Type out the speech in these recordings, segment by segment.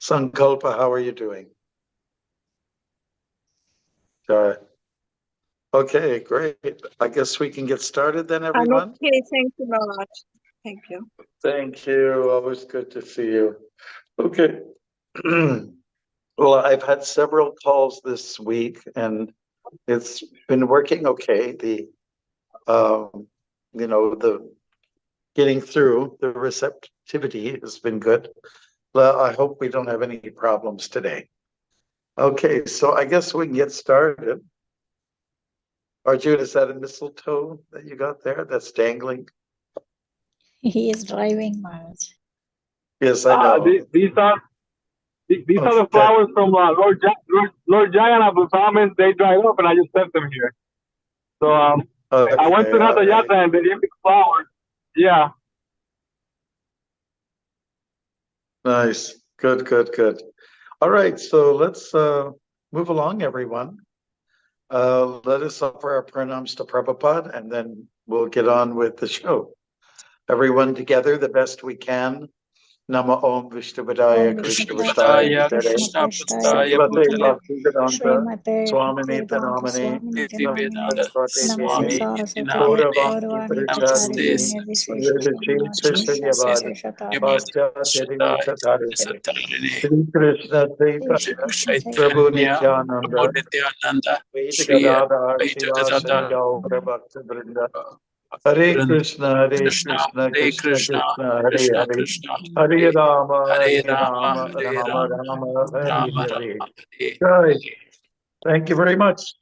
Sankalpa, how are you doing? Okay, great. I guess we can get started then, everyone. Okay, thank you very much. Thank you. Thank you. Always good to see you. Okay. Well, I've had several calls this week, and it's been working okay. The getting through the receptivity has been good. Well, I hope we don't have any problems today. Okay, so I guess we can get started. Arjun, is that a mistletoe that you got there that's dangling? He is driving, Maharaj. Yes, I know. These are the flowers from Lord Jagannath promised. They dried up, and I just sent them here. So I went to Ratha Yatra and they gave me flowers. Yeah. Nice. Good, good, good. All right, so let's move along, everyone. Let us offer our pranams to Prabhupada, and then we'll get on with the show. Everyone together, the best we can. Nama Om Vishnuvadaya Krishna Vastaya Krishna Bhakti Bhaktivedanta Swami Nitanamani Namaste Gauravangi Pracharini Chief Sri Krishna Chaitanya Prabhu Nityananda Veda Gadadhar Shivasani Gaura Bhakta Vrinda Hare Krishna Krishna Krishna Hare Hare Hare Rama Rama Hare Hare. Right. Thank you very much.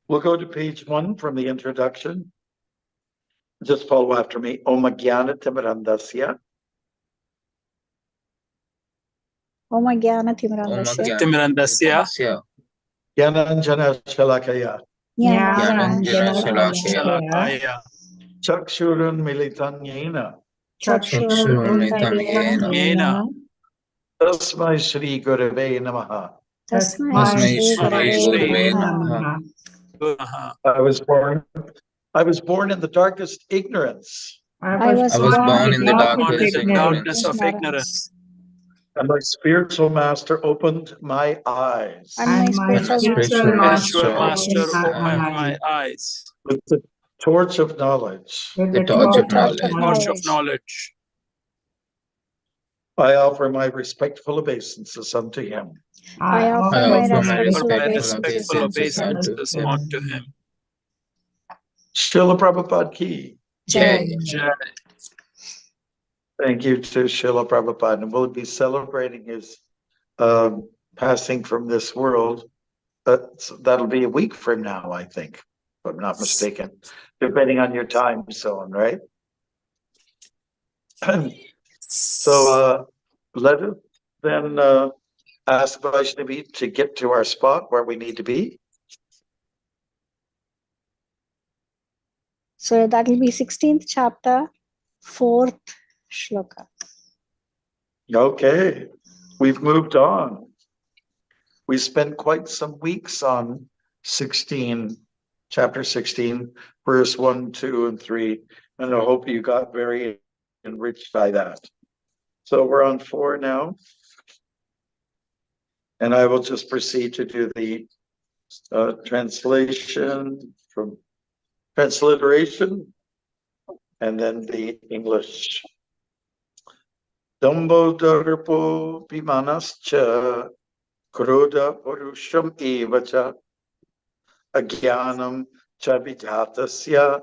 We'll go to page 1 from the introduction. Just follow after me. Om Jnana Timirandasya. Om Jnana Timirandasya. Jnananjana Shalakaya. Jnananjana Shalakaya. Chakshurun Militan Yena. Chakshurun Yena. Tasmai Shri Gurave Namaha. Tasmai Shri Gurave Namaha. I was born in the darkest ignorance. I was born in the darkness of ignorance. And my spiritual master opened my eyes. And my spiritual master opened my eyes. With the torch of knowledge. The torch of knowledge. I offer my respectful obeisances unto him. I offer my respectful obeisances unto him. Srila Prabhupada Ki. Jai. Thank you to Srila Prabhupada. And we'll be celebrating his passing from this world. That'll be a week from now, I think, if I'm not mistaken, depending on your time zone, right? So let us then ask Vaishnavi to get to our spot where we need to be. So that will be 16th chapter, 4th shloka. Okay, we've moved on. We spent quite some weeks on chapter 16, verse 1, 2, and 3, and I hope you got very enriched by that. So we're on 4 now, and I will just proceed to do the transliteration, and then the English. Dambo darpo vimanascha krodha purusham evacha agyanam cha vijatasya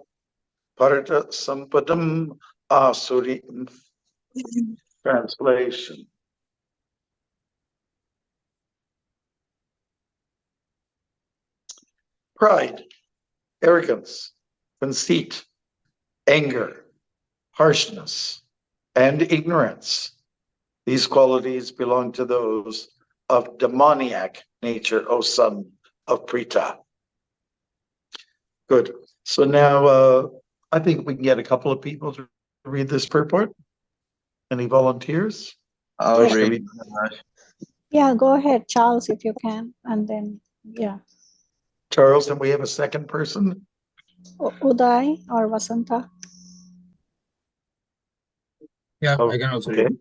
parata sampadam asuri. Translation. Pride, arrogance, conceit, anger, harshness, and ignorance. These qualities belong to those of demoniac nature, O son of Prita. Good. So now I think we can get a couple of people to read this purport. Any volunteers? I'll read. Yeah, go ahead, Charles, if you can. And then, yeah. Charles, and we have a second person? Uday or Vasanta? Yeah, I can also read.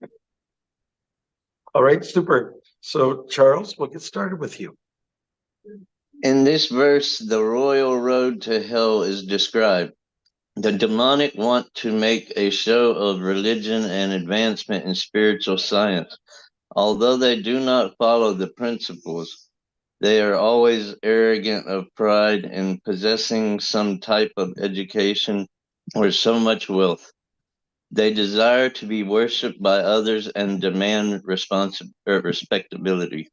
All right, super. So Charles, we'll get started with you. In this verse, the royal road to hell is described. The demonic want to make a show of religion and advancement in spiritual science. Although they do not follow the principles, they are always arrogant of pride in possessing some type of education or so much wealth. They desire to be worshipped by others and demand respectability.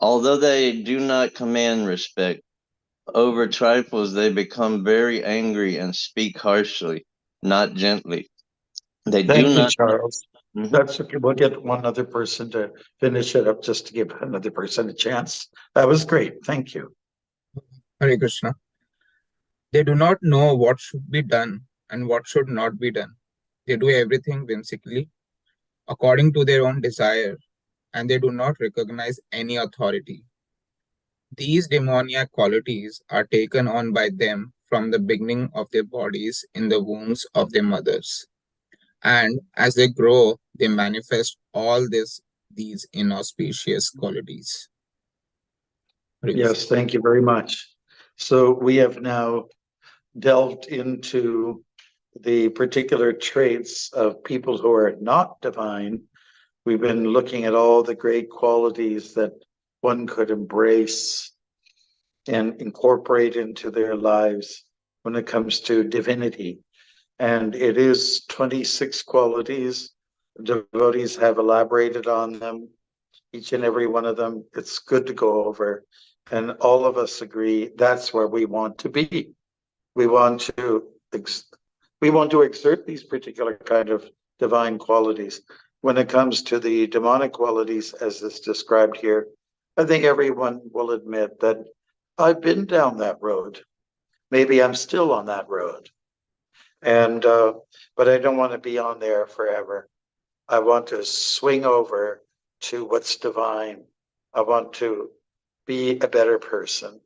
Although they do not command respect, over trifles they become very angry and speak harshly, not gently. They do Thank you, not. Charles. Mhm. That's okay. We'll get one other person to finish it up just to give another person a chance. That was great. Thank you. Hare Krishna. They do not know what should be done and what should not be done. They do everything whimsically, according to their own desire, and they do not recognize any authority. These demoniac qualities are taken on by them from the beginning of their bodies in the wombs of their mothers. And as they grow, they manifest all these inauspicious qualities. Hare Krishna. Yes, thank you very much. So we have now delved into the particular traits of people who are not divine. We've been looking at all the great qualities that one could embrace and incorporate into their lives when it comes to divinity. And it is 26 qualities. Devotees have elaborated on them, each and every one of them. It's good to go over. And all of us agree that's where we want to be. We want to exert these particular kind of divine qualities. When it comes to the demonic qualities, as is described here, I think everyone will admit that I've been down that road. Maybe I'm still on that road. And but I don't want to be on there forever. I want to swing over to what's divine. I want to be a better person.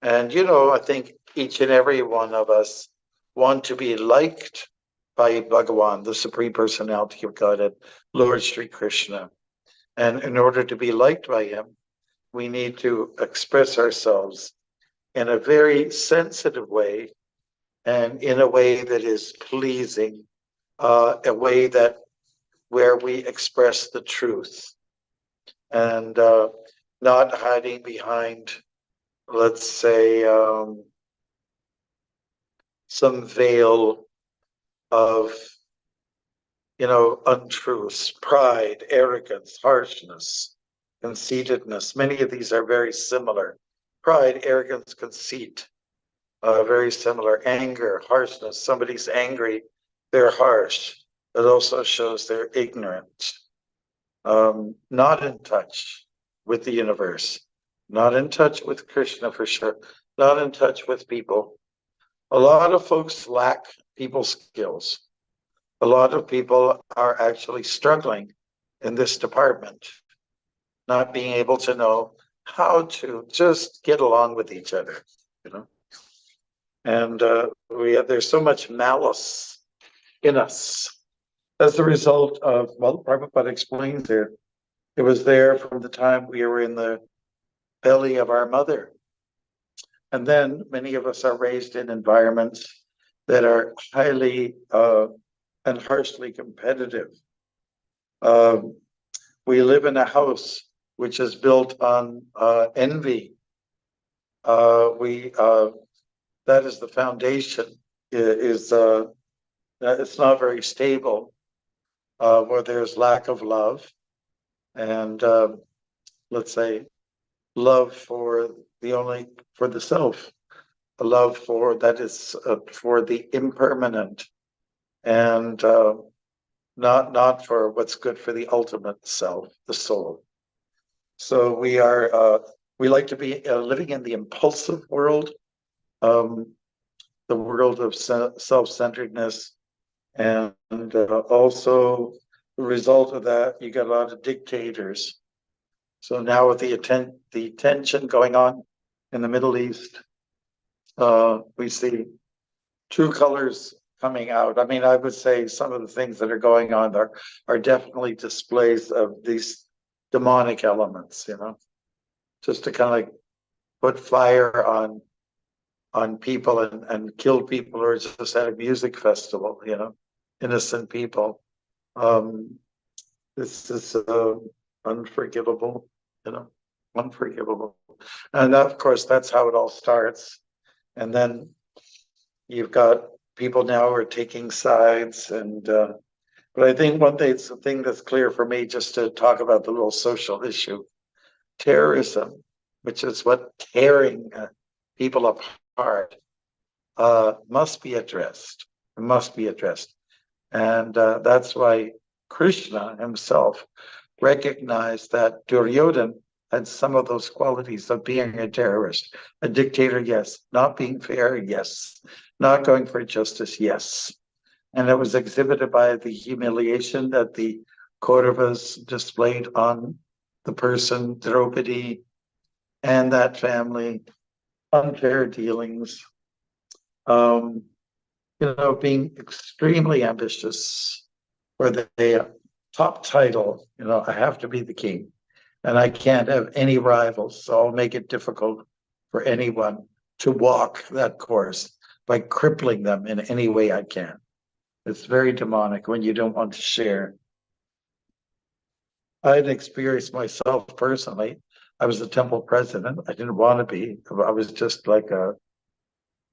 And I think each and every one of us want to be liked by Bhagavan, the Supreme Personality of Godhead, Lord Sri Krishna. And in order to be liked by him, we need to express ourselves in a very sensitive way and in a way that is pleasing, a way that where we express the truth and not hiding behind, let's say, some veil of, untruths, pride, arrogance, harshness, conceitedness. Many of these are very similar. Pride, arrogance, conceit, very similar. Anger, harshness. Somebody's angry, they're harsh. It also shows they're ignorant, not in touch with the universe, not in touch with Krishna for sure, not in touch with people. A lot of folks lack people skills. A lot of people are actually struggling in this department, not being able to know how to just get along with each other, And there's so much malice in us as a result of, well, Prabhupada explains here, it was there from the time we were in the belly of our mother. And then many of us are raised in environments that are highly and harshly competitive. We live in a house which is built on envy. That is the foundation. It's not very stable, where there's lack of love and let's say love for the self, a love for that is for the impermanent, and not for what's good for the ultimate self, the soul. So we like to be living in the impulsive world, the world of self-centeredness, and also the result of that, you get a lot of dictators. So now with the tension going on in the Middle East, we see true colors coming out. I mean, I would say some of the things that are going on there are definitely displays of these demonic elements, just to kind of like put fire on people and kill people, or just at a music festival, innocent people. This is unforgivable, unforgivable. And of course, that's how it all starts. And then you've got people now who are taking sides. But I think the thing that's clear for me, just to talk about the little social issue, terrorism, which is what tearing people apart, must be addressed. It must be addressed. And that's why Krishna himself recognized that Duryodhana had some of those qualities of being a terrorist, a dictator, yes, not being fair, yes, not going for justice, yes. And it was exhibited by the humiliation that the Kauravas displayed on the person, Draupadi, and that family, unfair dealings, being extremely ambitious for the top title, I have to be the king and I can't have any rivals. So I'll make it difficult for anyone to walk that course by crippling them in any way I can. It's very demonic when you don't want to share. I had experienced myself personally. I was the temple president. I didn't want to be. I was just like a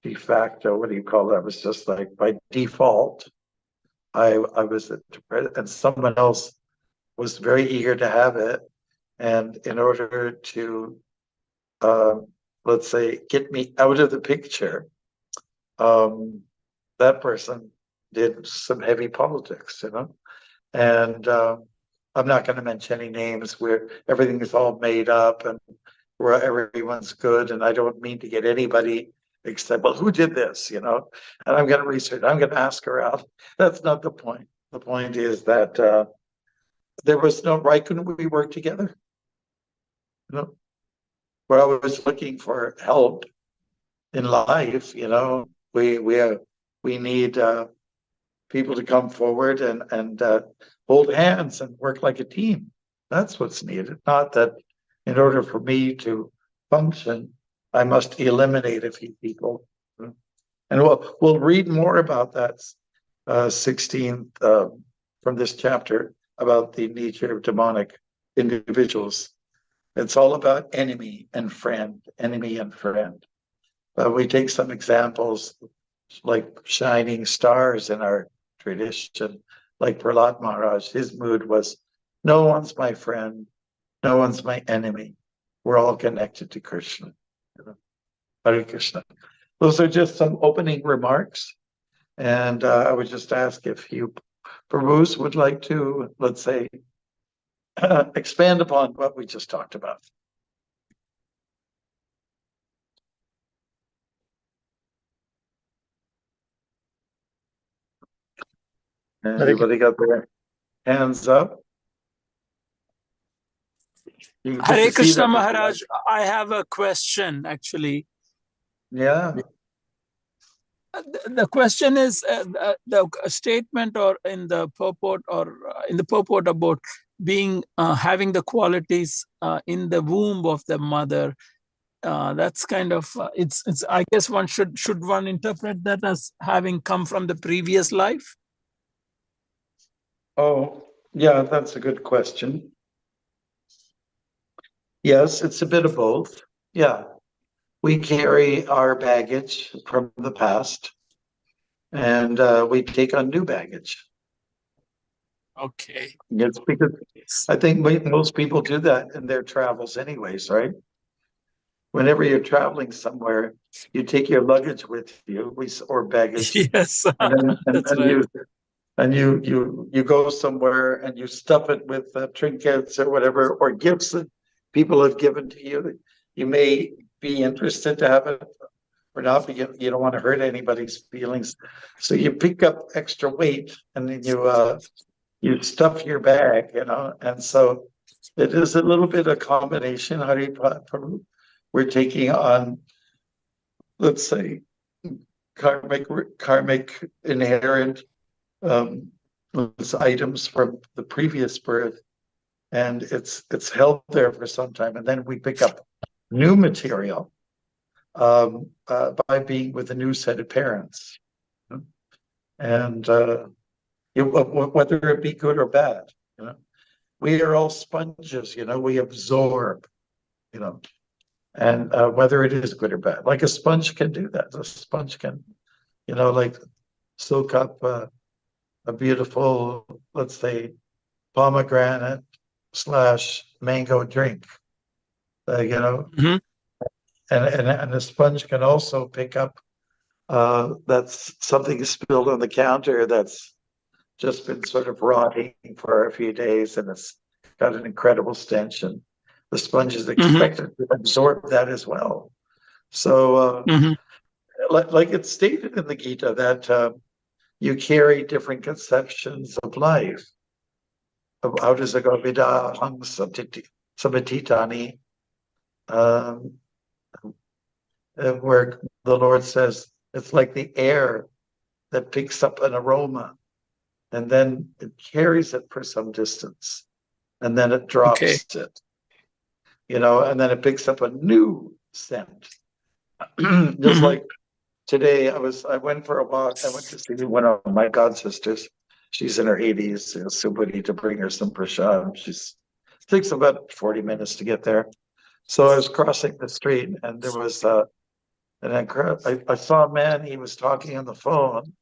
de facto, what do you call that? I was just like by default. I was the president, and someone else was very eager to have it. And in order to, let's say, get me out of the picture, that person did some heavy politics, and I'm not going to mention any names where everything is all made up and where everyone's good. And I don't mean to get anybody except, well, who did this, and I'm going to research, I'm going to ask her out. That's not the point. The point is that there was no, why couldn't we work together? Where I was looking for help in life, we need people to come forward and hold hands and work like a team. That's what's needed. Not that in order for me to function, I must eliminate a few people. And we'll read more about that 16 from this chapter about the nature of demonic individuals. It's all about enemy and friend, enemy and friend. We take some examples like shining stars in our tradition, like Prahlad Maharaj. His mood was, no one's my friend, no one's my enemy. We're all connected to Krishna. Hare Krishna. Those are just some opening remarks. And I would just ask if you, Prabhus, would like to, let's say, expand upon what we just talked about. Everybody got their hands up? Hare Krishna Maharaj, I have a question actually. Yeah. The question is the statement or in the purport about being having the qualities in the womb of the mother. That's kind of it's. I guess one should one interpret that as having come from the previous life. Oh, yeah, that's a good question. Yes, it's a bit of both. Yeah. We carry our baggage from the past and we take on new baggage. Okay. It's because I think most people do that in their travels anyways, right? Whenever you're traveling somewhere, you take your luggage with you, or baggage. Yes, that's right. You go somewhere and you stuff it with trinkets or whatever, or gifts that people have given to you. You may be interested to have it or not, but you don't want to hurt anybody's feelings. So you pick up extra weight and then you stuff your bag, and so it is a little bit of combination. We're taking on, let's say, karmic inherent items from the previous birth, and it's held there for some time, and then we pick up new material by being with a new set of parents, and whether it be good or bad, we are all sponges, we absorb, and whether it is good or bad, like a sponge can do that. A sponge can, like soak up a beautiful, let's say, pomegranate / mango drink, Mhm. and a sponge can also pick up that's something spilled on the counter that's just been sort of rotting for a few days, and it's got an incredible stench, and the sponge is expected to absorb that as well. So, like it's stated in the Gita that you carry different conceptions of life. How does it go? Vida hang samatitani, where the Lord says it's like the air that picks up an aroma, and then it carries it for some distance, and then it drops it, and then it picks up a new scent. Just like today, I went for a walk. I went to see one of my god sisters. She's in her 80s. Somebody to bring her some prashad. It takes about 40 minutes to get there. So I was crossing the street, and there was I saw a man. He was talking on the phone,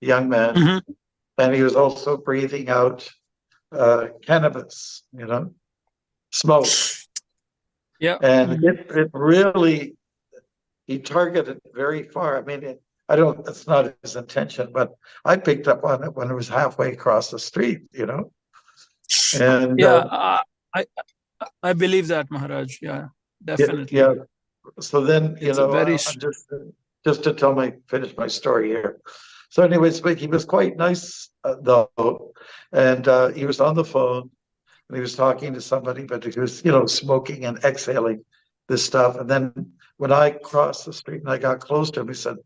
a young man, and he was also breathing out cannabis, smoke. Yeah. And it really, he targeted very far. I mean, that's not his intention, but I picked up on it when it was halfway across the street, And yeah, I believe that, Maharaj. Yeah, definitely. Yeah. So then, It's a very I'm just to finish my story here. So anyways, but he was quite nice though, and he was on the phone and he was talking to somebody, but he was, smoking and exhaling this stuff. And then when I crossed the street and I got close to him, he said,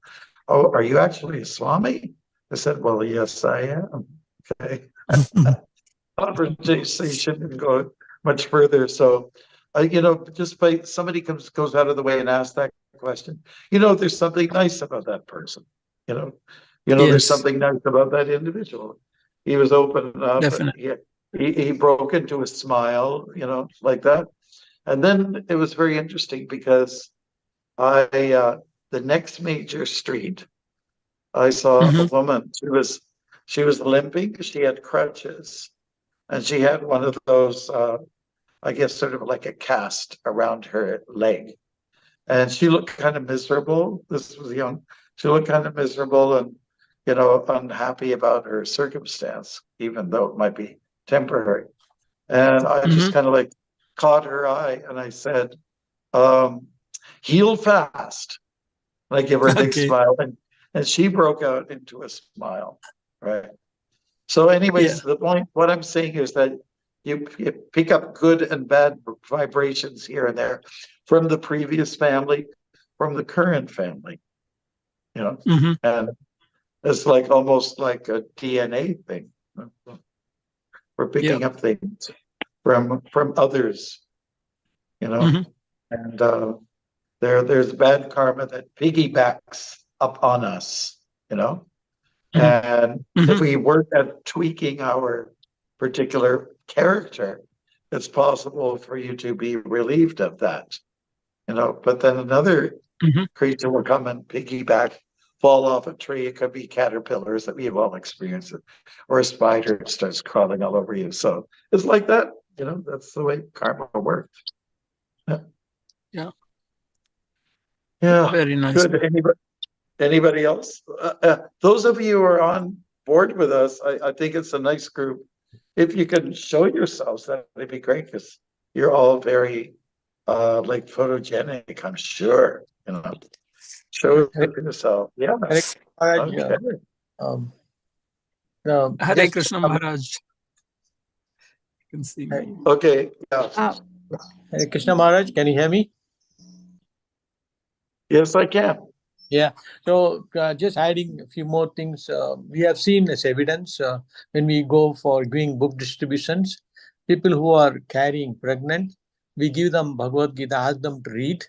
"Oh, are you actually a Swami?" I said, "Well, yes, I am." Okay. Conversation didn't go much further. So, just by somebody goes out of the way and asks that question, there's something nice about that person. There's something nice about that individual. He was open up. Definitely. He broke into a smile, like that. And then it was very interesting because the next major street, I saw a woman. She was limping. She had crutches, and she had one of those, I guess, sort of like a cast around her leg. And she looked kind of miserable. This was young. She looked kind of miserable and, unhappy about her circumstance, even though it might be temporary. And I just kind of like caught her eye and I said, heal fast. And I give her a big smile, and she broke out into a smile. Right. So anyways, the point, what I'm saying is that you pick up good and bad vibrations here and there from the previous family, from the current family, and it's like almost like a DNA thing. We're picking up things from others, and there's bad karma that piggybacks up on us, and if we work at tweaking our particular character, it's possible for you to be relieved of that, but then another creature will come and piggyback, fall off a tree. It could be caterpillars that we've all experienced it, or a spider starts crawling all over you. So it's like that, that's the way karma works. Yeah. Yeah. Very nice. Good. Anybody else? Those of you who are on board with us, I think it's a nice group. If you can show yourselves, that'd be great, because you're all very like photogenic, I'm sure. Show yourself. Yeah. Okay. Hare Krishna, Maharaj. You can see me. Okay. Yeah. Hare Krishna, Maharaj, can you hear me? Yes, I can. Yeah. So just adding a few more things, we have seen as evidence when we go for doing book distributions, people who are carrying pregnant, we give them Bhagavad Gita, ask them to read.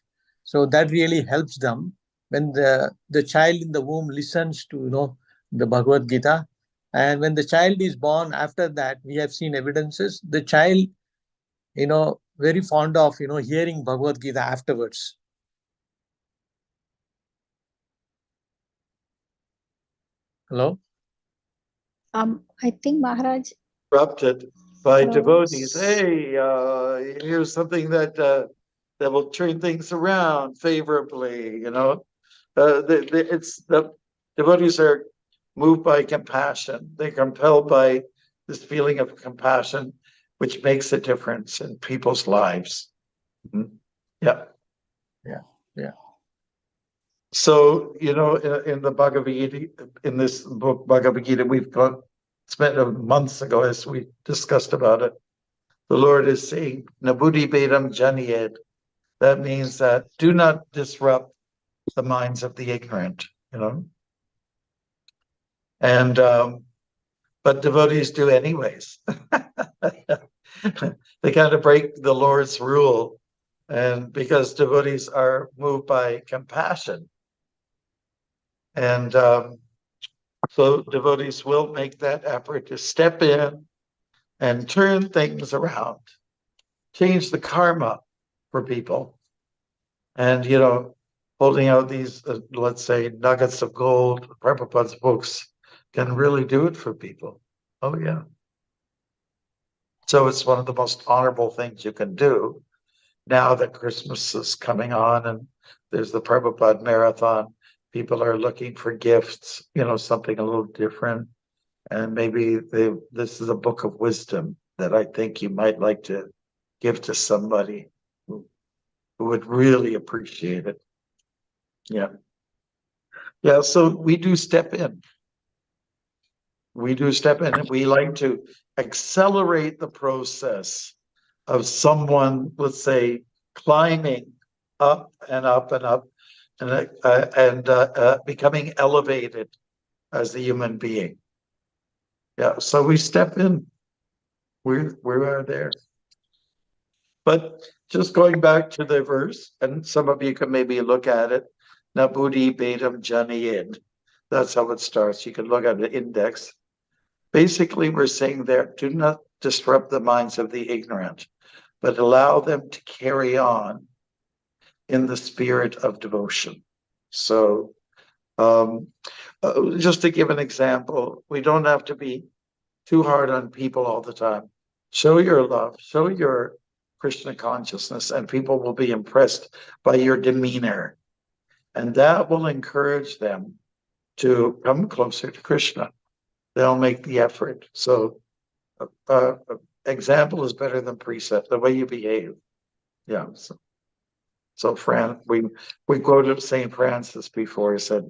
So that really helps them when the child in the womb listens to the Bhagavad Gita. And when the child is born, after that, we have seen evidences, the child, very fond of, hearing Bhagavad Gita afterwards. Hello? I think Maharaj. Interrupted by Hello? devotees. Hey, here's something that will turn things around favorably. It's the devotees are moved by compassion. They're compelled by this feeling of compassion, which makes a difference in people's lives. Yeah. Yeah. So, in the Bhagavad Gita, in this book, Bhagavad Gita, we've spent months ago as we discussed about it. The Lord is saying, Nabudi Bedam Janiyed. That means that do not disrupt the minds of the ignorant, And, but devotees do anyways. They kind of break the Lord's rule. And because devotees are moved by compassion. And so devotees will make that effort to step in and turn things around, change the karma for people. And, holding out these, let's say, nuggets of gold, Prabhupada's books, can really do it for people. Oh, yeah. So it's one of the most honorable things you can do now that Christmas is coming on and there's the Prabhupada Marathon. People are looking for gifts, something a little different. And maybe this is a book of wisdom that I think you might like to give to somebody who would really appreciate it. Yeah. Yeah, so we do step in. We do step in and we like to accelerate the process of someone, let's say, climbing up and up and up and becoming elevated as a human being. Yeah, so we step in. We are there. But just going back to the verse, and some of you can maybe look at it. Nabudi Bedam Janiyed. That's how it starts. You can look at the index. Basically, we're saying there, do not disrupt the minds of the ignorant, but allow them to carry on in the spirit of devotion. So just to give an example, we don't have to be too hard on people all the time. Show your love, show your Krishna consciousness, and people will be impressed by your demeanor. And that will encourage them to come closer to Krishna. They'll make the effort. So example is better than precept, the way you behave. Yeah. So we quoted St. Francis before. He said,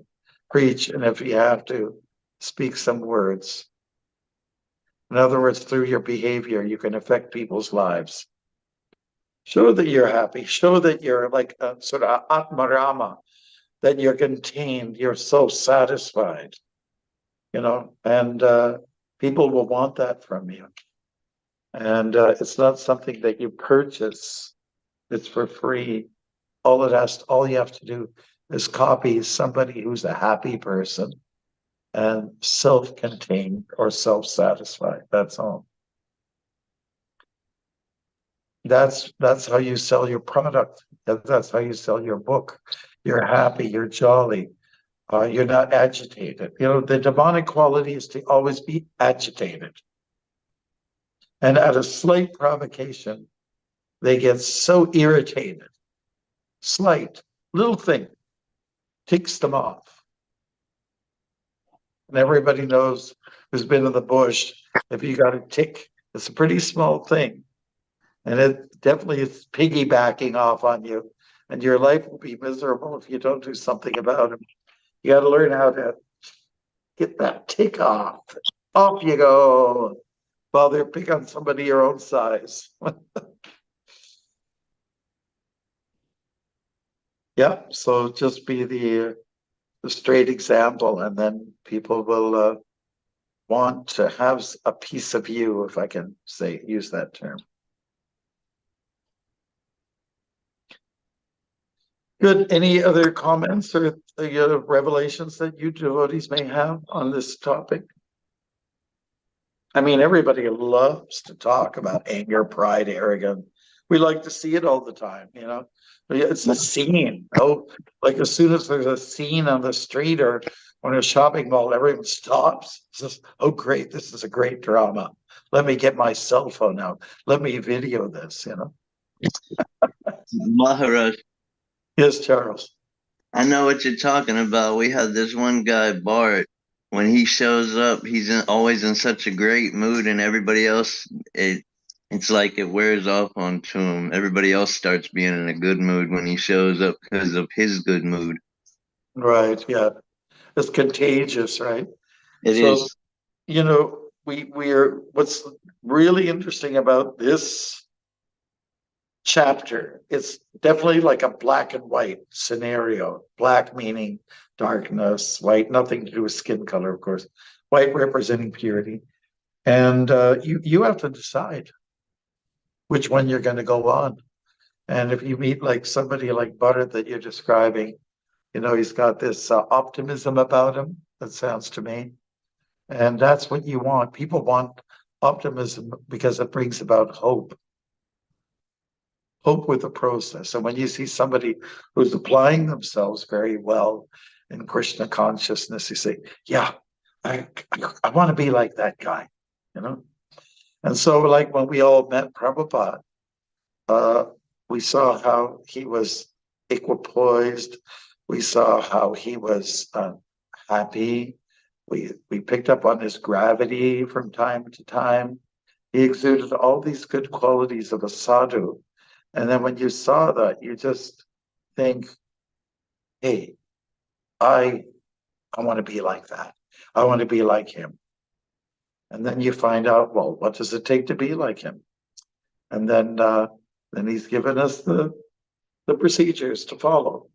preach, and if you have to, speak some words. In other words, through your behavior, you can affect people's lives. Show that you're happy. Show that you're like a sort of Atmarama, that you're contained, you're so satisfied, and people will want that from you. And it's not something that you purchase. It's for free. All you have to do is copy somebody who's a happy person and self-contained or self-satisfied. That's all. That's how you sell your product. That's how you sell your book. You're happy, you're jolly, you're not agitated. The demonic quality is to always be agitated. And at a slight provocation, they get so irritated. Slight, little thing ticks them off. And everybody knows who's been in the bush, if you got a tick, it's a pretty small thing. And it definitely is piggybacking off on you. And your life will be miserable if you don't do something about it. You got to learn how to get that tick off. Off you go. While they're pick on somebody your own size. Yeah, so just be the straight example, and then people will want to have a piece of you, if I can use that term. Good. Any other comments or revelations that you devotees may have on this topic? I mean, everybody loves to talk about anger, pride, arrogance. We like to see it all the time, you know. It's a scene. Oh, like as soon as there's a scene on the street or on a shopping mall, everyone stops. It's just, oh, great, this is a great drama. Let me get my cell phone out. Let me video this, you know. Maharaj, Yes, Charles. I know what you're talking about. We had this one guy, Bart. When he shows up, he's always in such a great mood, and everybody else, it's like it wears off onto him. Everybody else starts being in a good mood when he shows up because of his good mood. Right. Yeah. It's contagious, right? It is. You know, we're what's really interesting about this chapter, it's definitely like a black and white scenario. Black meaning darkness, white nothing to do with skin color, of course. White representing purity, and you have to decide which one you're going to go on. And if you meet like somebody like Bharat that you're describing, you know, he's got this optimism about him. That sounds to me, and that's what you want. People want optimism because it brings about hope. Hope with the process. And when you see somebody who's applying themselves very well in Krishna consciousness, you say, yeah, I want to be like that guy, you know? And so like when we all met Prabhupada, we saw how he was equipoised. We saw how he was happy. We picked up on his gravity from time to time. He exuded all these good qualities of a sadhu. And then when you saw that, you just think, hey, I want to be like that. I want to be like him. And then you find out, well, what does it take to be like him? And then he's given us the procedures to follow.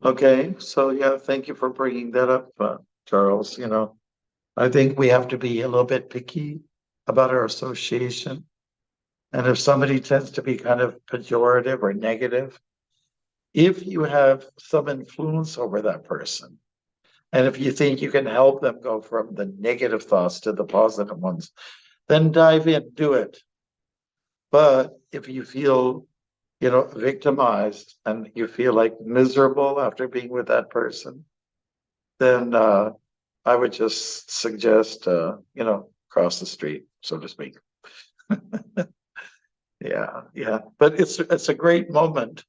Okay, so yeah, thank you for bringing that up, Charles. You know, I think we have to be a little bit picky about our association. And if somebody tends to be kind of pejorative or negative, if you have some influence over that person, and if you think you can help them go from the negative thoughts to the positive ones, then dive in, do it. But if you feel, you know, victimized and you feel like miserable after being with that person, then I would just suggest, you know, cross the street, so to speak. Yeah. But it's a great moment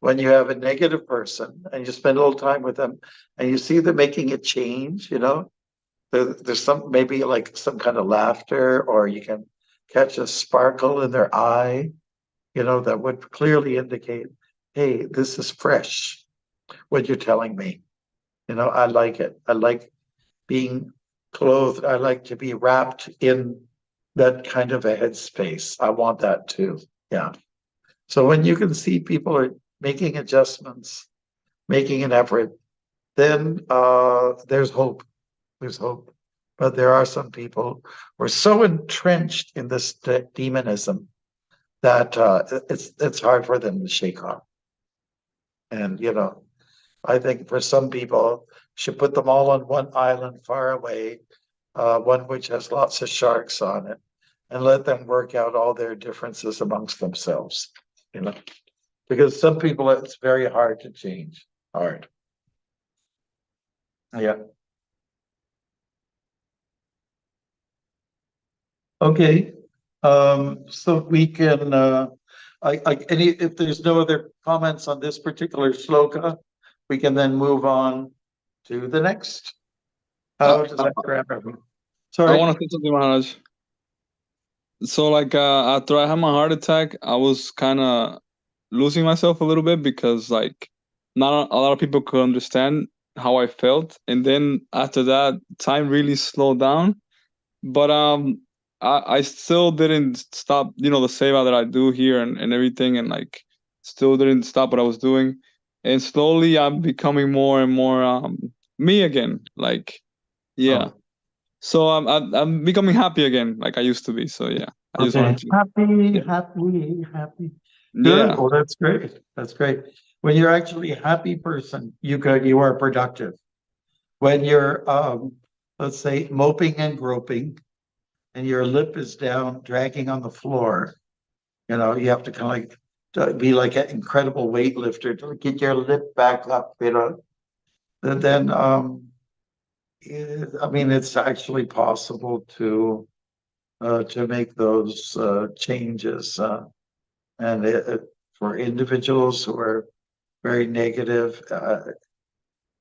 when you have a negative person and you spend a little time with them and you see them making a change, you know, there's some, maybe like some kind of laughter, or you can catch a sparkle in their eye, you know, that would clearly indicate, hey, this is fresh, what you're telling me. You know, I like it. I like being clothed. I like to be wrapped in that kind of a headspace. I want that too. Yeah. So when you can see people are making adjustments, making an effort, then there's hope. There's hope. But there are some people who are so entrenched in this demonism that it's hard for them to shake off. And, you know, I think for some people, should put them all on one island far away, one which has lots of sharks on it, and let them work out all their differences amongst themselves, you know, because some people, it's very hard to change. Hard. Yeah. Okay. So we can, if there's no other comments on this particular shloka, we can then move on to the next. How does that grab everyone? Sorry. I want to say something, Maharaj. So, like, after I had my heart attack, I was kind of losing myself a little bit because, like, not a lot of people could understand how I felt. And then after that, time really slowed down. But I still didn't stop, you know, the seva that I do here and everything, and like still didn't stop what I was doing. And slowly I'm becoming more and more me again. Like, yeah. Oh. So I'm becoming happy again, like I used to be. So yeah, I just wanted to. Happy. Good. Yeah. Well, that's great. That's great. When you're actually a happy person, you are productive. When you're let's say moping and groping and your lip is down, dragging on the floor, you have to kind of like be like an incredible weightlifter to get your lip back up, then I mean it's actually possible to make those changes. And for individuals who are very negative,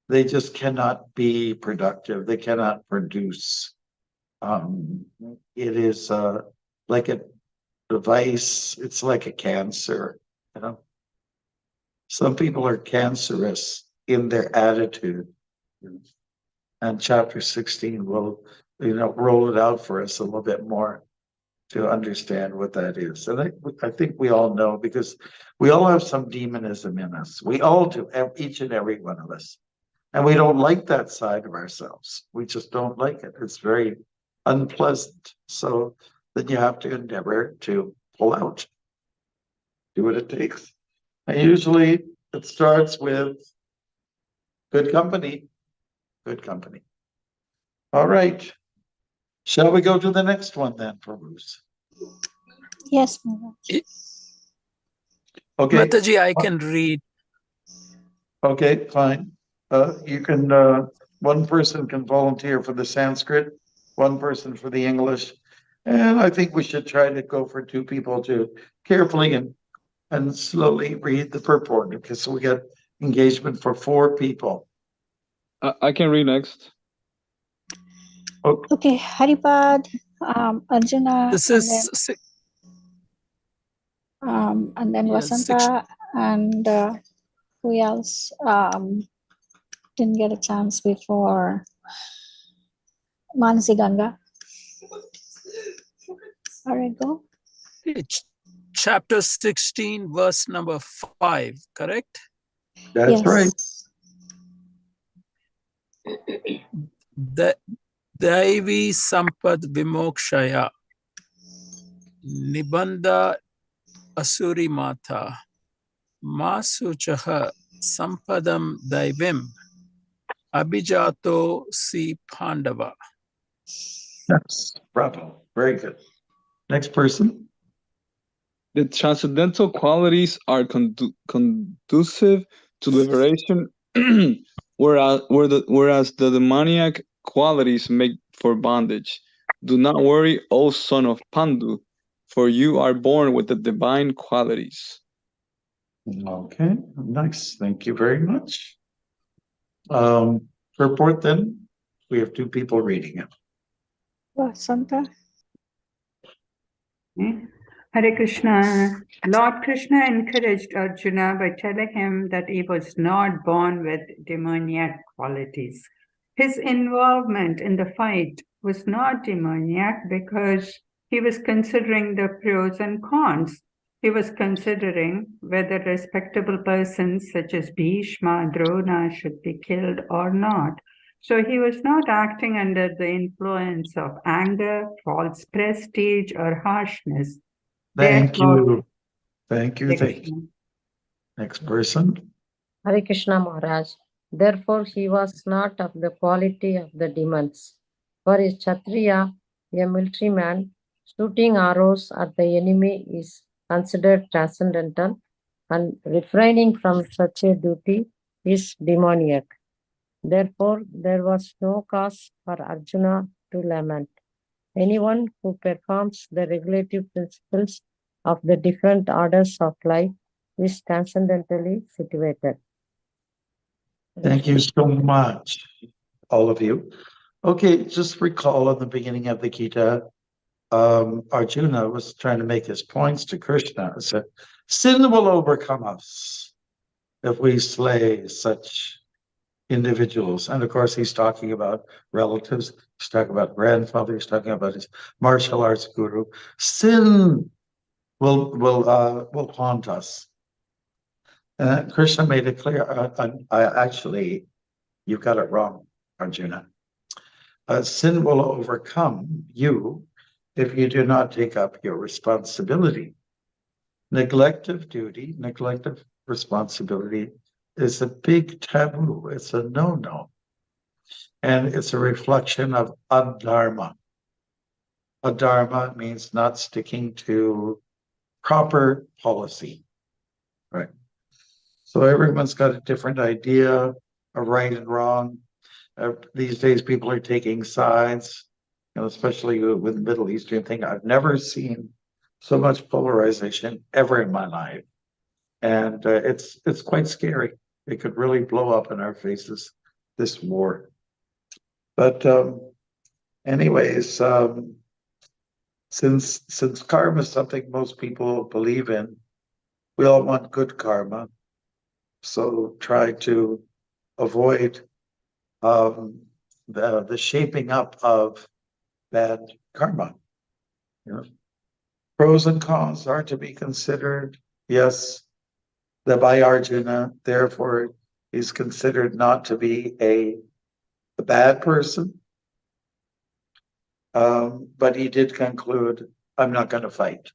they just cannot be productive. They cannot produce. It is like a device. It's like a cancer. Some people are cancerous in their attitude. And chapter 16 will, roll it out for us a little bit more to understand what that is. And I think we all know, because we all have some demonism in us. We all do, each and every one of us. And we don't like that side of ourselves. We just don't like it. It's very unpleasant. So then you have to endeavor to pull out, do what it takes. And usually it starts with good company. Good company. All right. Shall we go to the next one then, Bruce? Yes, Maharaj. Okay. Mataji, I can read. Okay, fine. You can, one person can volunteer for the Sanskrit, one person for the English. And I think we should try to go for two people to carefully and slowly read the purport, because we get engagement for 4 people. I can read next. Okay, Haripad, Arjuna, This and is then Vasanta, and who else didn't get a chance before? Manasi Ganga. All right, go. chapter 16, verse number 5, correct? That's right. The Daivi Sampad Vimokshaya Nibandha Asuri Mata Masuchaha Sampadam Daivim Abhijato Si Pandava. Yes, bravo. Very good. Next person. The transcendental qualities are conducive to liberation, whereas the demoniac qualities make for bondage. Do not worry, O son of Pandu, for you are born with the divine qualities. Okay, nice. Thank you very much. Purport then, we have 2 people reading it. Vasanta. Hare Krishna. Lord Krishna encouraged Arjuna by telling him that he was not born with demoniac qualities. His involvement in the fight was not demoniac because he was considering the pros and cons. He was considering whether respectable persons such as Bhishma, Drona should be killed or not. So he was not acting under the influence of anger, false prestige, or harshness. Thank Therefore, you. Thank you. Thank you. Next person. Hare Krishna Maharaj. Therefore, he was not of the quality of the demons. For a Kshatriya, a military man, shooting arrows at the enemy is considered transcendental, and refraining from such a duty is demoniac. Therefore, there was no cause for Arjuna to lament. Anyone who performs the regulative principles of the different orders of life is transcendentally situated. Thank you so much, all of you. Okay, just recall at the beginning of the Gita, Arjuna was trying to make his points to Krishna. He said, sin will overcome us if we slay such individuals. And of course, he's talking about relatives. He's talking about grandfather. He's talking about his martial arts guru. Sin will haunt us. Krishna made it clear. Actually, you've got it wrong, Arjuna. Sin will overcome you if you do not take up your responsibility. Neglect of duty, neglect of responsibility is a big taboo. It's a no-no. And it's a reflection of adharma. Adharma means not sticking to proper policy, right? So everyone's got a different idea of right and wrong. These days, people are taking sides, especially with the Middle Eastern thing. I've never seen so much polarization ever in my life, and it's quite scary. It could really blow up in our faces, this war. But anyways, since karma is something most people believe in, we all want good karma. So try to avoid the shaping up of bad karma. Pros and cons are to be considered. Yes, the by Arjuna, therefore, is considered not to be a bad person. But he did conclude, I'm not going to fight.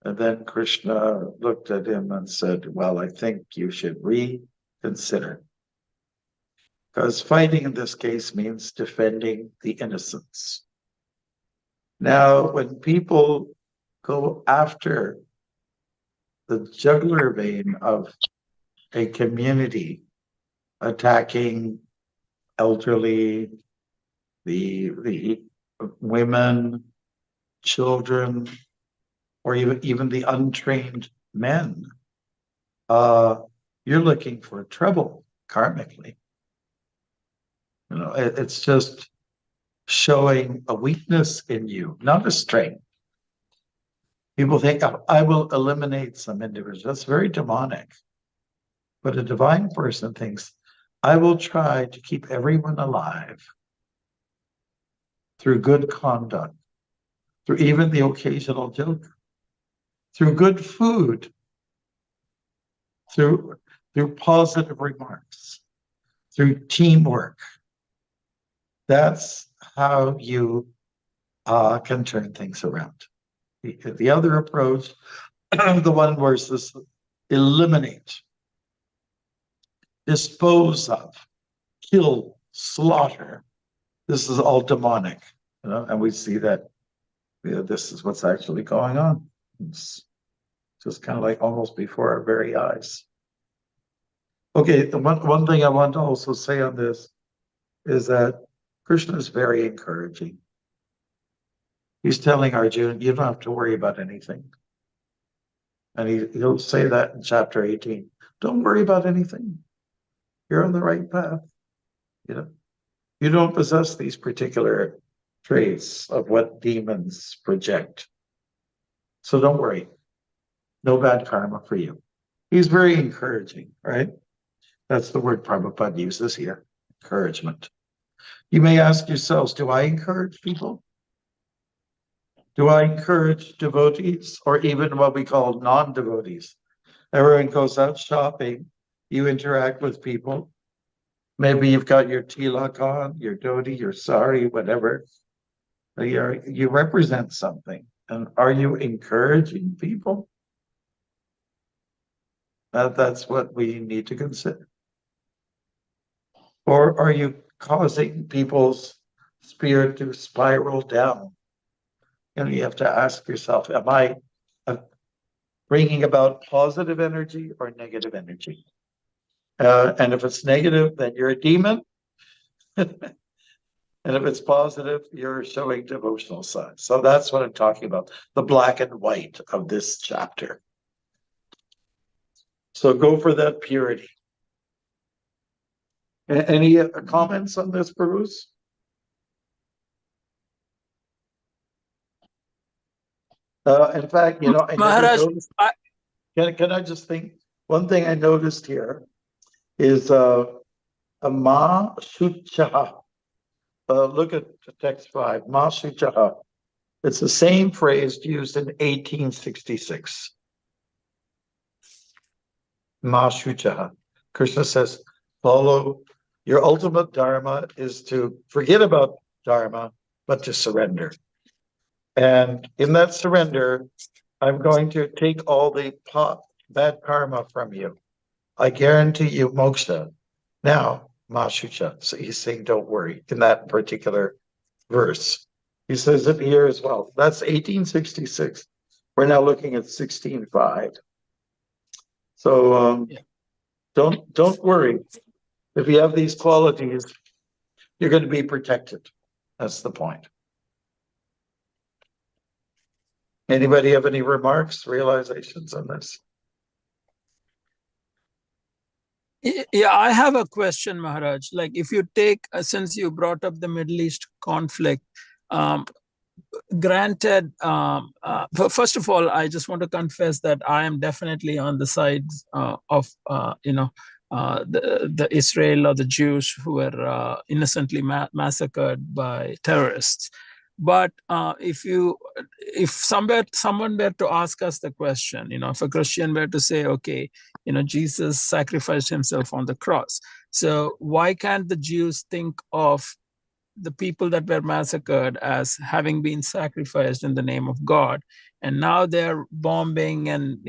And then Krishna looked at him and said, well, I think you should reconsider. Because fighting in this case means defending the innocents. Now, when people go after the jugular vein of a community, attacking elderly, the women, children, or even the untrained men, you're looking for trouble karmically. It's just showing a weakness in you, not a strength. People think, I will eliminate some individuals. That's very demonic. But a divine person thinks, I will try to keep everyone alive through good conduct, through even the occasional joke, through good food, through positive remarks, through teamwork. That's how you can turn things around. The other approach, the one where it's this eliminate, dispose of, kill, slaughter. This is all demonic, and we see that this is what's actually going on. It's just kind of like almost before our very eyes. Okay, the one thing I want to also say on this is that Krishna is very encouraging. He's telling Arjuna, you don't have to worry about anything. And he'll say that in chapter 18. Don't worry about anything. You're on the right path. You don't possess these particular traits of what demons project. So don't worry. No bad karma for you. He's very encouraging, right? That's the word Prabhupada uses here, encouragement. You may ask yourselves, do I encourage people? Do I encourage devotees or even what we call non-devotees? Everyone goes out shopping, you interact with people. Maybe you've got your tilak on, your dhoti, your sari, whatever. You represent something. And are you encouraging people? That's what we need to consider. Or are you causing people's spirit to spiral down? You have to ask yourself, am I bringing about positive energy or negative energy? And if it's negative, then you're a demon. And if it's positive, you're showing devotional signs. So that's what I'm talking about, the black and white of this chapter. So go for that purity. Any comments on this, Bruce? In fact, I Maharaj, noticed, can I just think, one thing I noticed here is a ma shuchaha. Look at text 5, ma shuchaha. It's the same phrase used in 1866. ma shuchaha. Krishna says, follow your ultimate dharma is to forget about dharma, but to surrender. And in that surrender, I'm going to take all the bad karma from you. I guarantee you moksha. Now, Mashucha. So he's saying, don't worry, in that particular verse. He says it here as well. That's 1866. We're now looking at 16.5. So don't worry. If you have these qualities, you're going to be protected. That's the point. Anybody have any remarks, realizations on this? Yeah, I have a question, Maharaj. Like, if you take, since you brought up the Middle East conflict, granted, first of all, I just want to confess that I am definitely on the side of, the Israel or the Jews who were innocently massacred by terrorists. But if someone were to ask us the question, if a Christian were to say, okay, Jesus sacrificed himself on the cross, so why can't the Jews think of the people that were massacred as having been sacrificed in the name of God? And now they're bombing and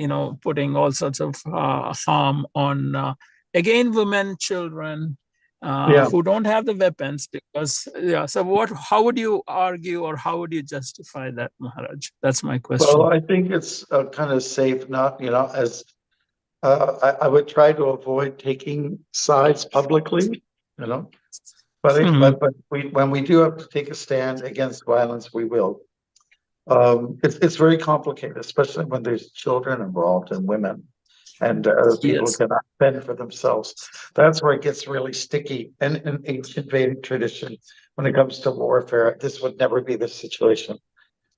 putting all sorts of harm on again women, children, who don't have the weapons, because so how would you argue, or how would you justify that, Maharaj? That's my question. Well, I think it's kind of safe not, as I would try to avoid taking sides publicly, but when we do have to take a stand against violence, we will. It's very complicated, especially when there's children involved and women, and people cannot fend for themselves. That's where it gets really sticky. And in ancient Vedic tradition, when it comes to warfare, this would never be the situation.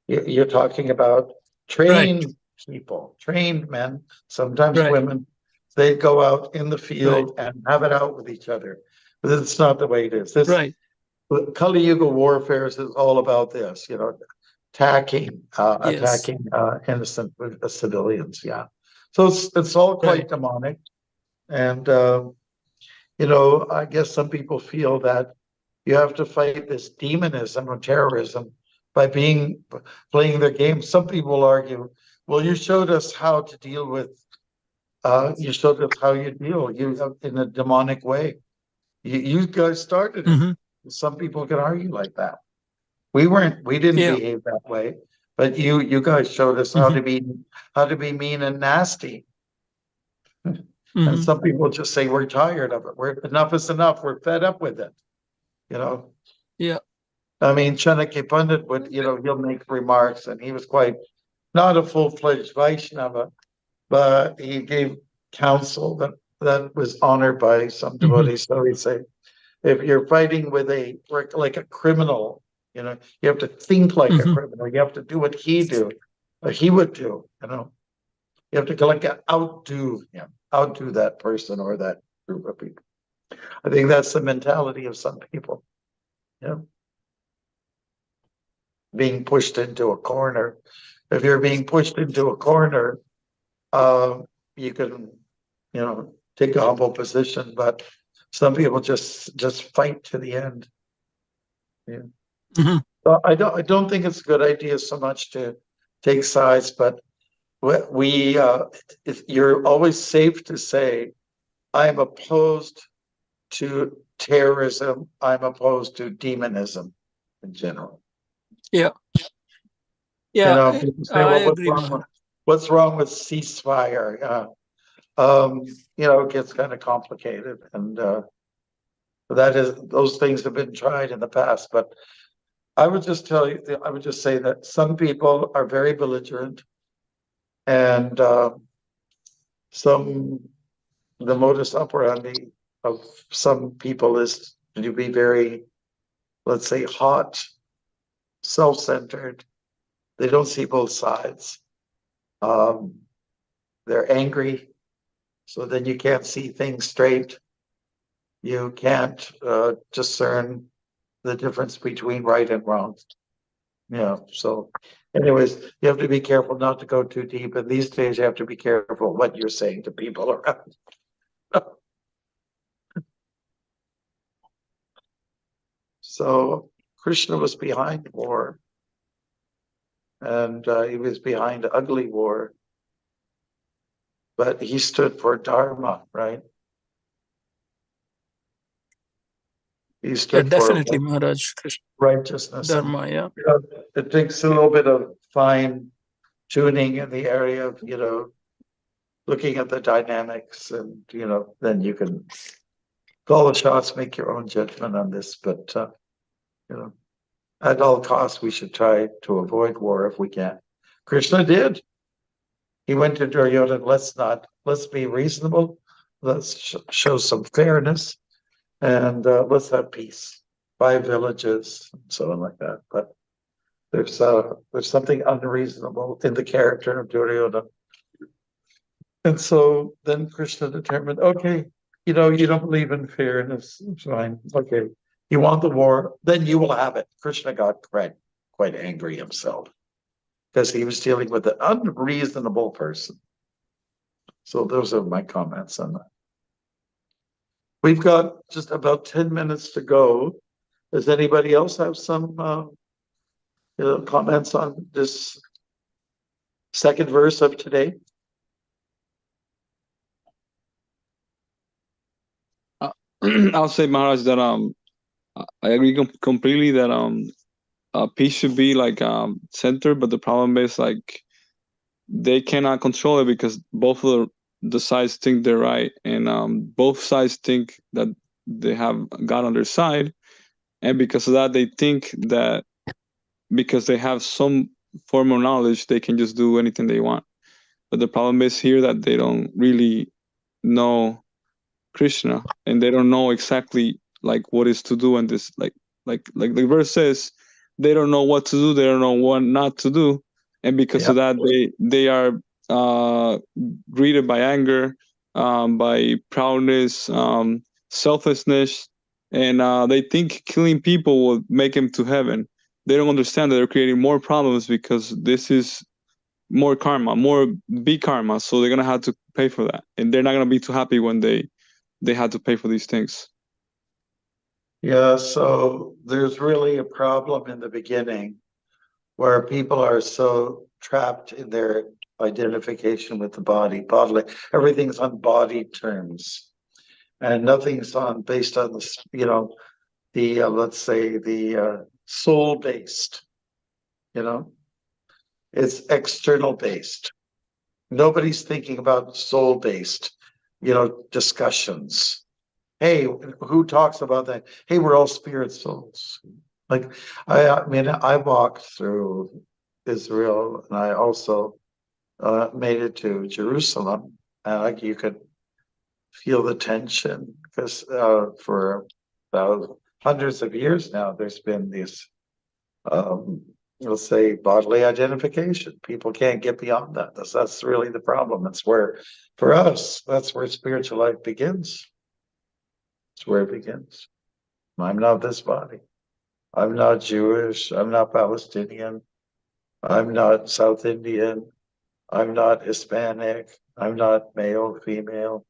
You're talking about trained people, trained men, sometimes women. They go out in the field and have it out with each other. But it's not the way it is. Kali Yuga warfare is all about this, attacking innocent civilians. Yeah, so it's all quite demonic, and I guess some people feel that you have to fight this demonism or terrorism by playing their game. Some people argue, well, you showed us how to deal with. You showed us how you deal in a demonic way. You guys started it. Some people can argue like that. We didn't behave that way, but you guys showed us how to be mean and nasty. And some people just say we're tired of it. Enough is enough. We're fed up with it. Yeah. I mean, Chanakya Pandit would, he'll make remarks, and he was quite not a full-fledged Vaishnava, but he gave counsel that was honored by some devotees. So he'd say, if you're fighting with like a criminal, you have to think like a criminal. You have to do what he would do. You have to outdo him, outdo that person or that group of people. I think that's the mentality of some people. Being pushed into a corner. If you're being pushed into a corner, you can, take a humble position, but some people just fight to the end. So I don't think it's a good idea so much to take sides, but you're always safe to say, I'm opposed to terrorism. I'm opposed to demonism in general. Yeah. People say, I well, agree. What's wrong with ceasefire? It gets kind of complicated, and those things have been tried in the past. But I would just say that some people are very belligerent, and the modus operandi of some people is to be very, let's say, hot, self-centered. They don't see both sides. They're angry, so then you can't see things straight. You can't discern the difference between right and wrong. So Anyways, you have to be careful not to go too deep. And these days, you have to be careful what you're saying to people around. So Krishna was behind war, and he was behind ugly war, but he stood for Dharma, right? He Yeah, stood definitely, for Maharaj. Krishna, righteousness. Dharma, yeah. You know, it takes a little bit of fine tuning in the area of, looking at the dynamics, and, then you can call the shots, make your own judgment on this. But, at all costs, we should try to avoid war if we can. Krishna did. He went to Duryodhana, let's be reasonable. Let's show some fairness, and let's have peace. 5 villages, and so on like that. But there's something unreasonable in the character of Duryodhana. And so then Krishna determined, okay, you don't believe in fairness, fine. Okay, you want the war, then you will have it. Krishna got quite angry himself, because he was dealing with an unreasonable person. So those are my comments on that. We've got just about 10 minutes to go. Does anybody else have some comments on this second verse of today? I'll say, Maharaj, that I agree completely that peace should be like center, but the problem is like they cannot control it because both of the sides think they're right, and both sides think that they have God on their side, and because of that, they think that because they have some form of knowledge, they can just do anything they want. But the problem is here that they don't really know Krishna, and they don't know exactly like what is to do, and this like the verse says, they don't know what to do, they don't know what not to do, and because of that, they are greeted by anger, by proudness, selfishness, and they think killing people will make them to heaven. They don't understand that they're creating more problems because this is more karma, more big karma. So they're gonna have to pay for that, and they're not gonna be too happy when they had to pay for these things. Yeah, so there's really a problem in the beginning where people are so trapped in their identification with the bodily. Everything's on body terms, and nothing's based on the let's say the soul based. It's external based. Nobody's thinking about soul based, discussions. Hey, who talks about that? Hey, we're all spirit souls. Like, I mean, I walked through Israel, and I also made it to Jerusalem, and like you could feel the tension because for hundreds of years now, there's been these, let's say, bodily identification. People can't get beyond that. That's really the problem. It's where, for us, that's where spiritual life begins. It's where it begins. I'm not this body. I'm not Jewish. I'm not Palestinian. I'm not South Indian. I'm not Hispanic. I'm not male, female.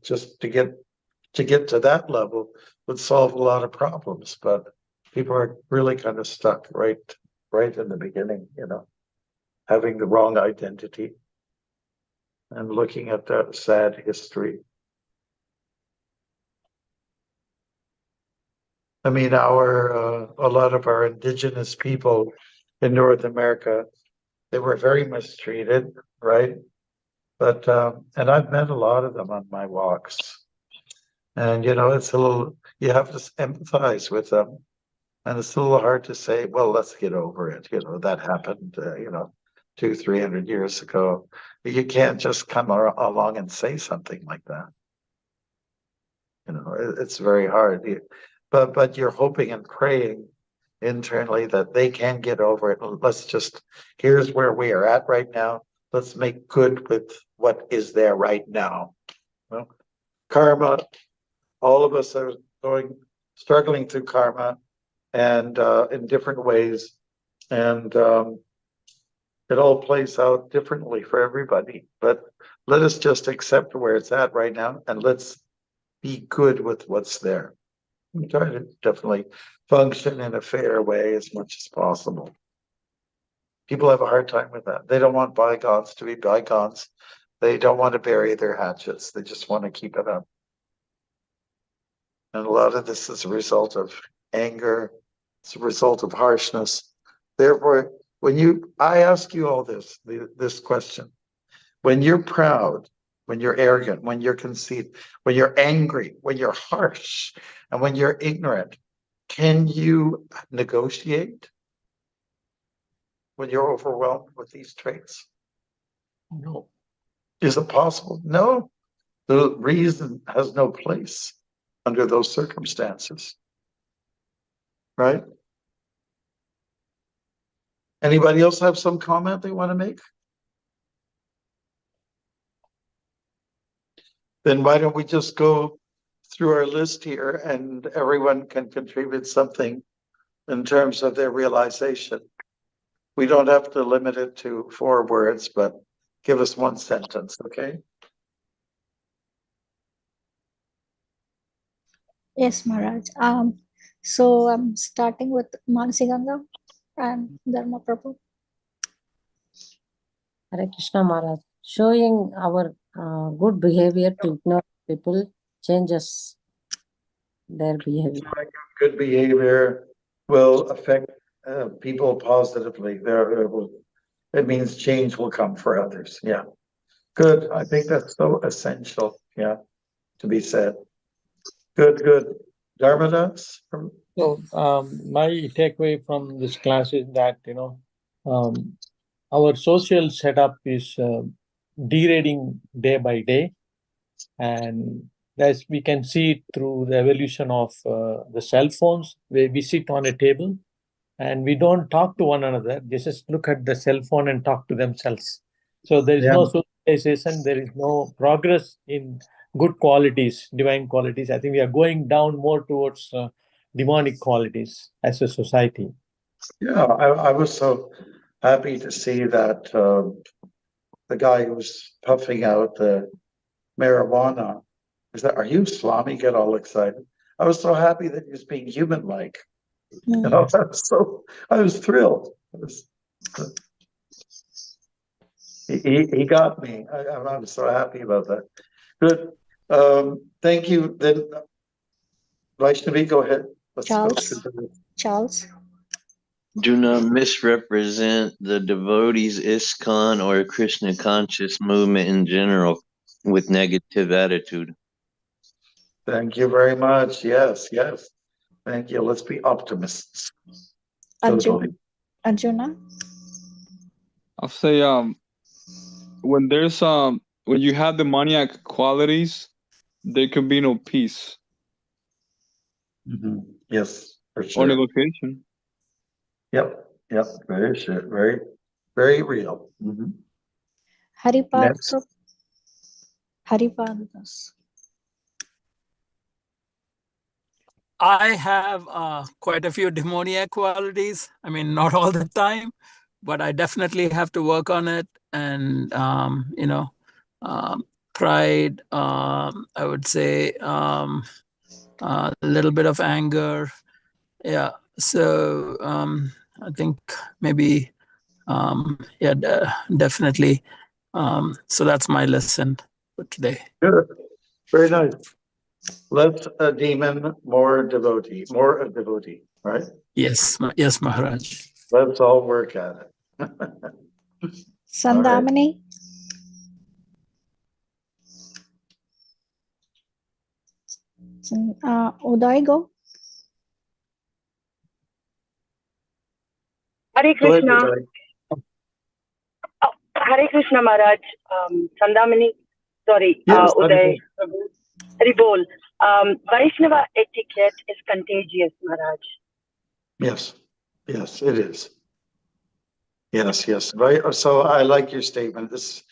Just to get to that level would solve a lot of problems, but people are really kind of stuck right in the beginning, having the wrong identity and looking at that sad history. I mean, a lot of our indigenous people in North America, they were very mistreated, right? But and I've met a lot of them on my walks, and it's a little, you have to empathize with them, and it's a little hard to say, well, let's get over it. That happened, 200-300 years ago. You can't just come along and say something like that. It's very hard. But you're hoping and praying internally that they can get over it. Here's where we are at right now. Let's make good with what is there right now. Well, karma, all of us are struggling through karma, and in different ways. And it all plays out differently for everybody. But let us just accept where it's at right now, and let's be good with what's there. We try to definitely function in a fair way as much as possible. People have a hard time with that. They don't want bygones to be bygones. They don't want to bury their hatchets. They just want to keep it up. And a lot of this is a result of anger. It's a result of harshness. Therefore, I ask you all this question. When you're proud, when you're arrogant, when you're conceited, when you're angry, when you're harsh, and when you're ignorant, can you negotiate when you're overwhelmed with these traits? No. Is it possible? No. The reason has no place under those circumstances. Right? Anybody else have some comment they want to make? Then why don't we just go through our list here and everyone can contribute something in terms of their realization. We don't have to limit it to 4 words, but give us 1 sentence, okay? Yes, Maharaj. So I'm starting with Mansiganga and Dharma Prabhu. Hare Krishna Maharaj. Showing our good behavior to ignore people changes their behavior. Good behavior will affect people positively. It means change will come for others. Yeah. Good. I think that's so essential. Yeah. To be said. Good, good. Dharmadas? So my takeaway from this class is that, our social setup is degrading day by day. And as we can see it through the evolution of the cell phones, where we sit on a table and we don't talk to one another. They just look at the cell phone and talk to themselves. So there is no socialization, there is no progress in good qualities, divine qualities. I think we are going down more towards demonic qualities as a society. Yeah, I was so happy to see that the guy who was puffing out the marijuana, are you Swami? Get all excited. I was so happy that he was being human-like. I was thrilled. He got me. I'm so happy about that. Good. Thank you. Then Vaishnavi, go ahead. Charles. Do not misrepresent the devotees ISKCON or Krishna conscious movement in general with negative attitude. Thank you very much. Yes, yes. Thank you. Let's be optimists. Arjuna. I'll say when there's when you have demoniac qualities, there can be no peace. Yes, for sure. Or negotiation. Yep. Very sure. Very, very real. Haripad. Haripadas. I have quite a few demoniac qualities. I mean, not all the time, but I definitely have to work on it. And, pride, I would say a little bit of anger. Yeah. So I think maybe, definitely. So that's my lesson for today. Good. Very nice. Less a demon, more a devotee, right? Yes, Maharaj. Let's all work at it. Sandamani. Uday, go. Hare Krishna. Hare Krishna Maharaj. Sandamani. Sorry, yes, Uday. Hari Bol. Vaishnava etiquette is contagious, Maharaj. Yes, it is. Yes, right. So I like your statement. This,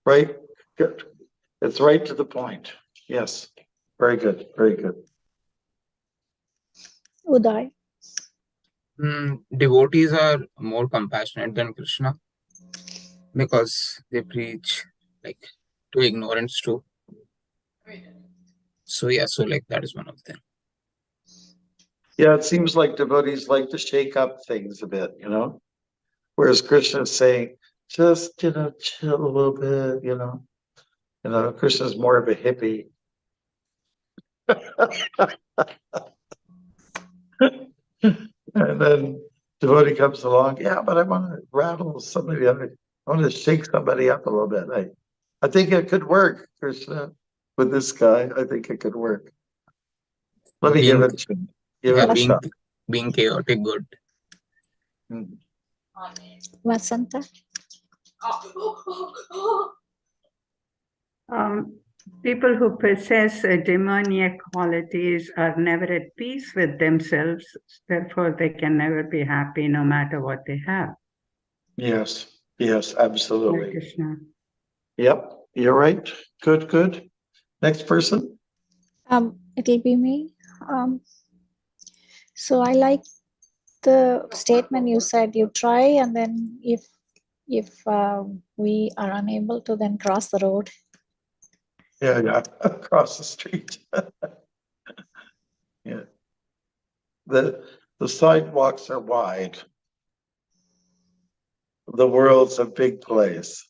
right? Good. It's right to the point. Yes, very good, very good. Uday. Devotees are more compassionate than Krishna because they preach like to ignorance too. So yeah, so like that is one of them. Yeah, it seems like devotees like to shake up things a bit, whereas Krishna is saying, just, chill a little bit, Krishna's more of a hippie. And then devotee comes along, yeah, but I want to rattle somebody up. I want to shake somebody up a little bit. I think it could work, Krishna, with this guy. I think it could work. Let me give it a shot. Being chaotic good. Vasanta? People who possess demoniac qualities are never at peace with themselves. Therefore, they can never be happy no matter what they have. Yes, absolutely. Hare Krishna. Yep, you're right. Good. Next person. It'll be me. So I like the statement you said. You try, and then if we are unable to, then cross the road. Yeah, across the street. Yeah. The sidewalks are wide. The world's a big place.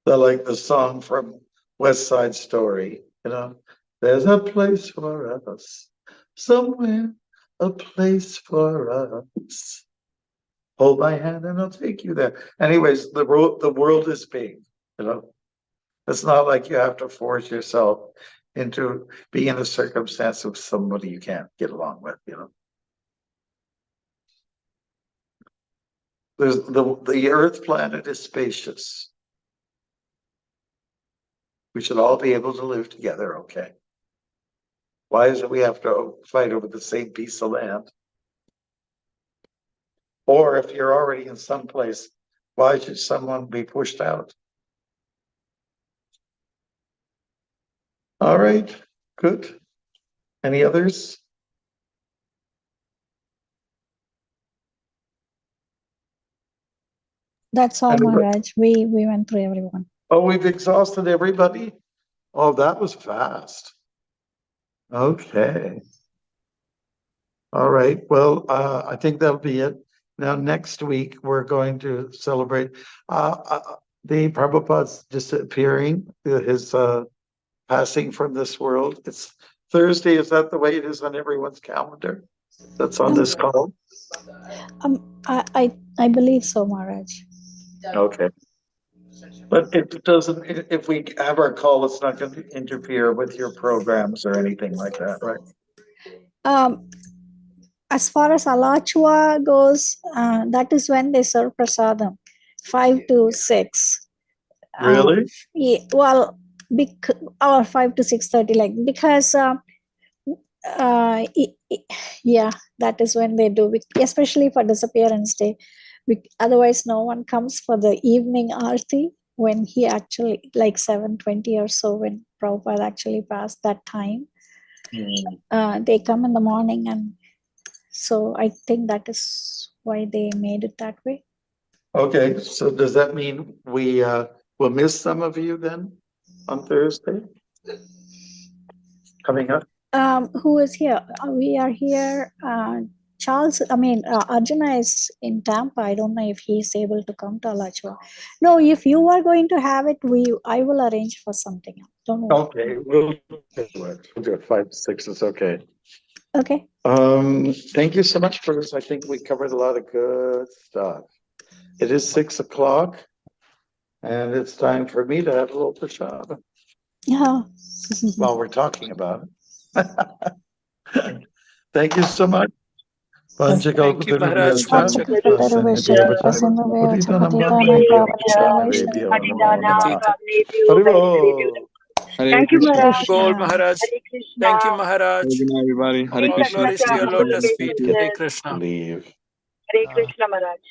They're like the song from West Side Story, there's a place for us, somewhere, a place for us. Hold my hand and I'll take you there. Anyways, the world is big, It's not like you have to force yourself into being in a circumstance with somebody you can't get along with, There's the Earth planet is spacious. We should all be able to live together, okay? Why is it we have to fight over the same piece of land? Or if you're already in some place, why should someone be pushed out? All right, good. Any others? That's all, Maharaj. We went through everyone. Oh, we've exhausted everybody? Oh, that was fast. Okay. All right. Well, I think that'll be it. Now, next week, we're going to celebrate the Prabhupada's disappearing, his passing from this world. It's Thursday. Is that the way it is on everyone's calendar that's on this call? I believe so, Maharaj. Okay. But it doesn't, if we have our call, it's not going to interfere with your programs or anything like that, right? As far as Alachua goes, that is when they serve prasadam, 5 to 6. Really? Yeah, well, or 5 to 6:30, because yeah, that is when they do, especially for disappearance day. Otherwise, no one comes for the evening arti when he actually, like 7:20 or so, when Prabhupada actually passed that time. They come in the morning, and so I think that is why they made it that way. Okay, so does that mean we will miss some of you then on Thursday? Coming up? Who is here? We are here. Charles, Arjuna is in Tampa. I don't know if he's able to come to Alachua. No, if you are going to have it, I will arrange for something else. Don't worry. Okay, we'll do it. We'll do it 5 to 6. It's okay. Okay. Thank you so much for this. I think we covered a lot of good stuff. It is 6 o'clock, and it's time for me to have a little prashad. Yeah. While we're talking about it. Thank you so much. Thank you, Maharaj. Thank you, Maharaj. Gol Maharaj. Hare Krishna. Thank you, Maharaj. Good night, everybody. Hare All Krishna. glories to your lotus feet. Hare Leave. Krishna. Hare Krishna, Maharaj.